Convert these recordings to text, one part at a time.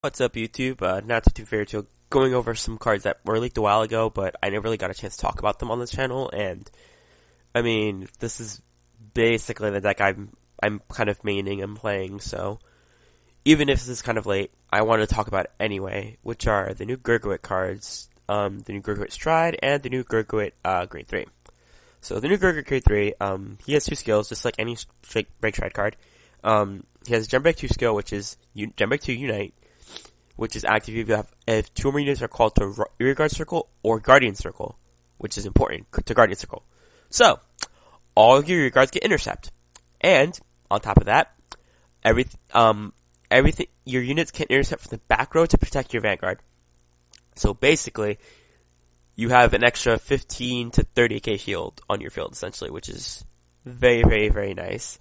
What's up, YouTube? Not too fair to going over some cards that were leaked a while ago, but I never really got a chance to talk about them on this channel. And I mean, this is basically the deck I'm kind of maining and playing. So even if this is kind of late, I want to talk about it anyway, which are the new Gurguit cards, the new Gurguit Stride, and the new Gurguit Grade 3. So the new Gurguit Grade 3, he has two skills, just like any Break Stride card. He has Gem Break 2 skill, which is Gem Break 2 Unite, which is active if two or more units are called to Rearguard Circle or Guardian Circle, which is important, to Guardian Circle. So, all of your rearguards get intercept. And, on top of that, everything, your units can intercept from the back row to protect your Vanguard. So basically, you have an extra 15 to 30k shield on your field, essentially, which is very, very, very nice.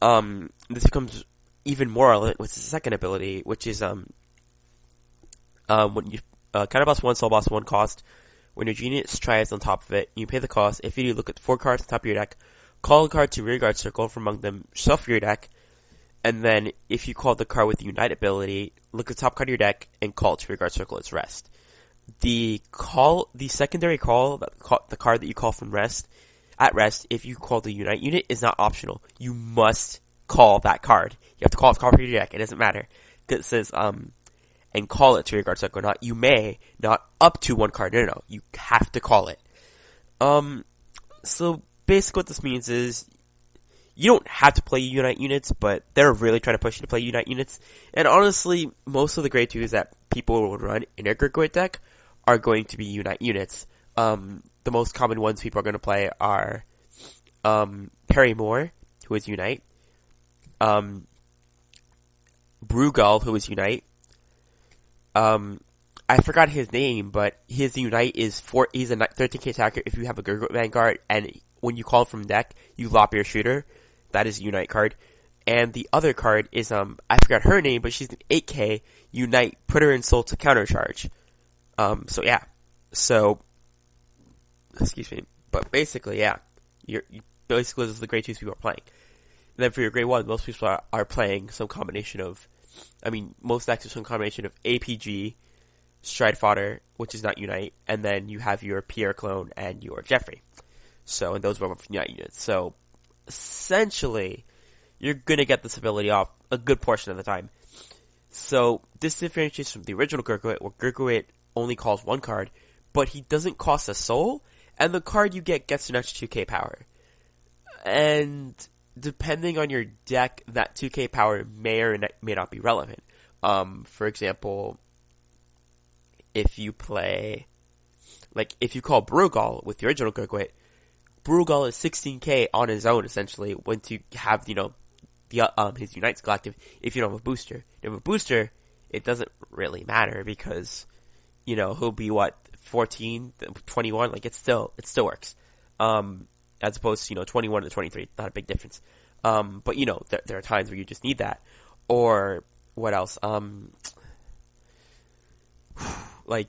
This becomes even more relevant with the second ability, which is, when you counterboss 1, soul boss 1 cost, when your unit strides on top of it, you pay the cost. If you do, look at 4 cards on top of your deck, call a card to rearguard circle from among them, shuffle your deck, and then if you call the card with the Unite ability, look at the top card of your deck and call it to rearguard circle its rest. The secondary call, the card that you call from rest, at rest, if you call the Unite unit, is not optional. You must call that card. You have to call it from your deck. It doesn't matter. Because it says, and call it to your guard circle or not. You may, not up to one card. No. You have to call it. So basically what this means is, you don't have to play Unite units, but they're really trying to push you to play Unite units. And honestly, most of the grade 2s that people will run in their Gurguit deck are going to be Unite units. The most common ones people are going to play are, Perry Moore, who is Unite, Brugal, who is Unite, I forgot his name, but his Unite is he's a 13k attacker if you have a Gurguit Vanguard, and when you call from deck, you lop your shooter. That is a Unite card. And the other card is, I forgot her name, but she's an 8k Unite, put her in soul to countercharge. So yeah. So, excuse me. But basically, yeah. Basically, this is the grade 2s people are playing. And then for your grade 1, most people are playing some combination of, most decks are some combination of APG, Stride Fodder, which is not Unite, and then you have your Pierre Clone and your Jeffrey. So, and those were Unite units. So, essentially, you're gonna get this ability off a good portion of the time. So, this differentiates from the original Gurguit, where Gurguit only calls one card, but he doesn't cost a soul, and the card you get gets an extra 2k power. And depending on your deck, that 2k power may or may not be relevant. For example, if you play, if you call Brugal with the original Gurguit, Brugal is 16k on his own, essentially, once you have, his Unite skill active, if you don't have a booster. If you have a booster, it doesn't really matter, because, he'll be, 14, 21, it still works. As opposed to, 21 to 23, not a big difference. But, there are times where you just need that. Or, what else? I'm trying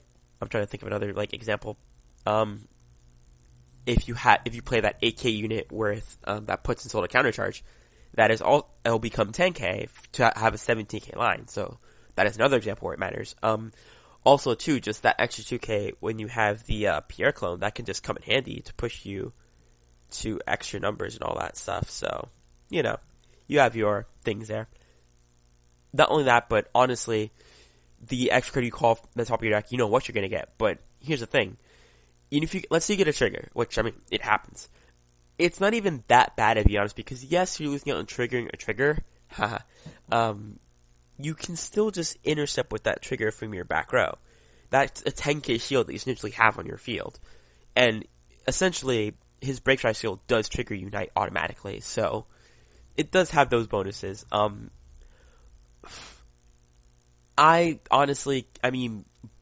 to think of another, example. If you play that 8k unit worth, that puts in soul to countercharge, it'll become 10k to have a 17k line. So, that is another example where it matters. Also, too, just that extra 2k when you have the, Pierre clone, that can just come in handy to push you to extra numbers and all that stuff. So, you have your things there. Not only that, but honestly, the extra card you call from the top of your deck, you know what you're gonna get. But here's the thing. Let's say you get a trigger, which, it happens. It's not even that bad, to be honest, because yes, you're losing out on triggering a trigger. Haha. You can still just intercept with that trigger from your back row. That's a 10k shield that you essentially have on your field. And essentially, his Break Stride skill does trigger Unite automatically, so it does have those bonuses. I honestly,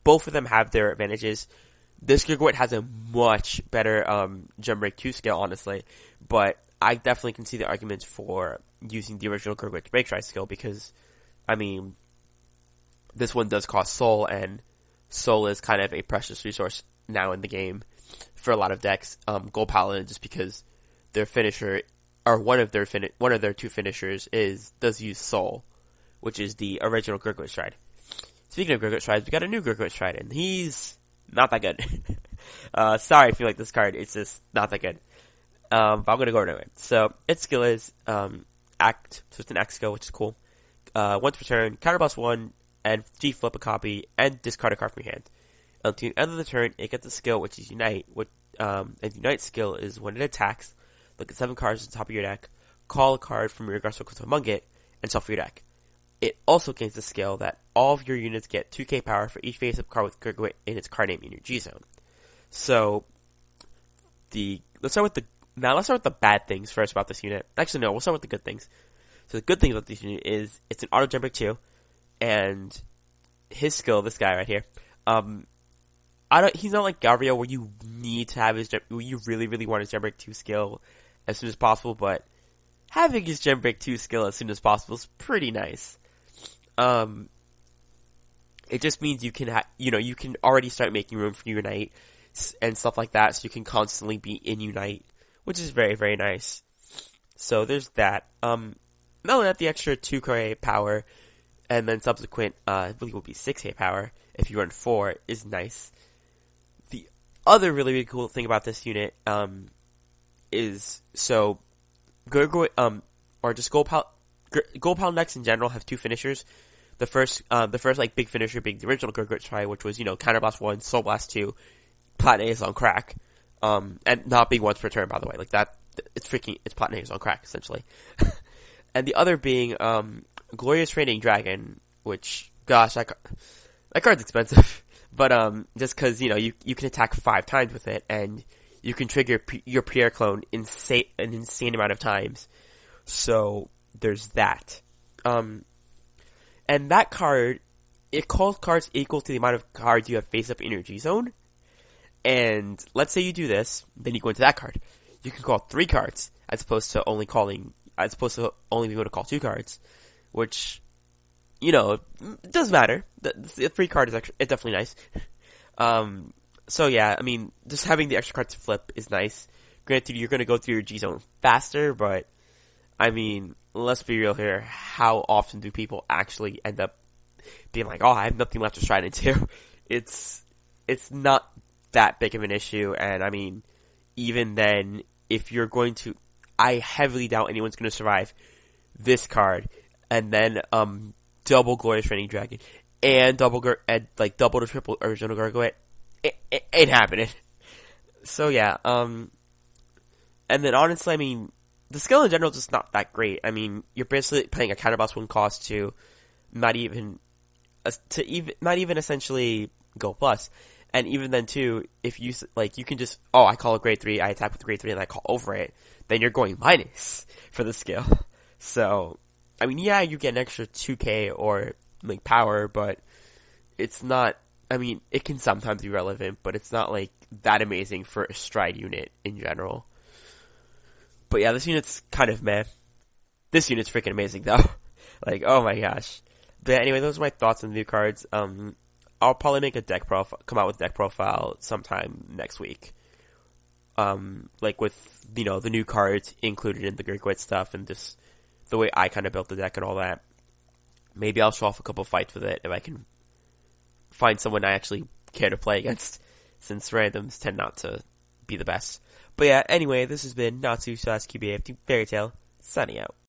both of them have their advantages. This Gurguit has a much better Gem Break 2 skill, honestly, but I definitely can see the arguments for using the original Gurguit's Break Stride skill, because, this one does cost soul, and soul is kind of a precious resource now in the game for a lot of decks. Gold Paladin, just because their finisher, or one of their two finishers does use soul, which is the original Gurguit Stride. speaking of Gurguit strides, we got a new Gurguit stride, and he's not that good. Sorry if you like this card, it's just not that good. But I'm gonna go anyway. So, its skill is, Act, so it's an Act skill, which is cool. Once per turn, counterblast 1, and G-flip a copy, and discard a card from your hand. Until the end of the turn, it gets a skill, which is Unite. And Unite skill is when it attacks, look at 7 cards at the top of your deck, call a card from your aggressor to among it, and shuffle your deck. It also gains the skill that all of your units get 2k power for each face-up card with Gurguit in its card name in your G-zone. So, let's start with the bad things first about this unit. Actually, no, we'll start with the good things. So the good thing about this unit is it's an auto jump break 2, and his skill, this guy right here, he's not like Gabriel where you need to have where you really, really want his jump break 2 skill as soon as possible, but having his jump break 2 skill as soon as possible is pretty nice. It just means you can you can already start making room for Unite and stuff like that, so you can constantly be in Unite, which is very, very nice. So there's that. Not only that, the extra 2k power, and then subsequent, I believe will be 6k power if you run 4, is nice. The other really, really cool thing about this unit, is, so, Gurguit, or just Gold Pal decks in general have 2 finishers. The first like big finisher being the original Gurguit try, which was, Counterblast 1, Soul Blast 2, Platinum Ace on crack, and not being once per turn, by the way, like that, it's Platinum Ace on crack, essentially. And the other being, Glorious Reigning Dragon, which, gosh, that card's expensive. But, just cause, you can attack 5 times with it, and you can trigger your Pierre clone an insane amount of times. So, there's that. And that card, it calls cards equal to the amount of cards you have face up in your G-zone. And, let's say you do this, then you go into that card. You can call 3 cards, as opposed to only being able to call 2 cards, which, it does matter. The 3 card it's definitely nice. So yeah, I mean, just having the extra cards to flip is nice. Granted, you're gonna go through your G-zone faster, but, I mean, let's be real here, how often do people actually end up being like, oh, I have nothing left to stride into? It's not that big of an issue, and I mean, even then, if you're going to, I heavily doubt anyone's going to survive this card, and then, double Glorious Reigning Dragon, and double to triple original Gurguit. It ain't happening. So yeah, and then honestly, I mean, the skill in general is just not that great. I mean, you're basically playing a counterblast 1 cost to not even essentially go plus. And even then too, if you, you can just, I call a grade 3, I attack with grade 3 and I call over it, then you're going minus for the skill. So, I mean, yeah, you get an extra 2k or, power, but it's not, I mean, it can sometimes be relevant, but it's not, that amazing for a stride unit in general. But yeah, this unit's kind of meh. This unit's freaking amazing, though. Oh my gosh. But anyway, those are my thoughts on the new cards. I'll probably make come out with deck profile sometime next week. With, the new cards included in the Gurguit stuff and just the way I kind of built the deck and all that. Maybe I'll show off a couple fights with it if I can find someone I actually care to play against, since randoms tend not to be the best. But yeah, anyway, this has been Natsu / QBA Fairy Tale, signing out.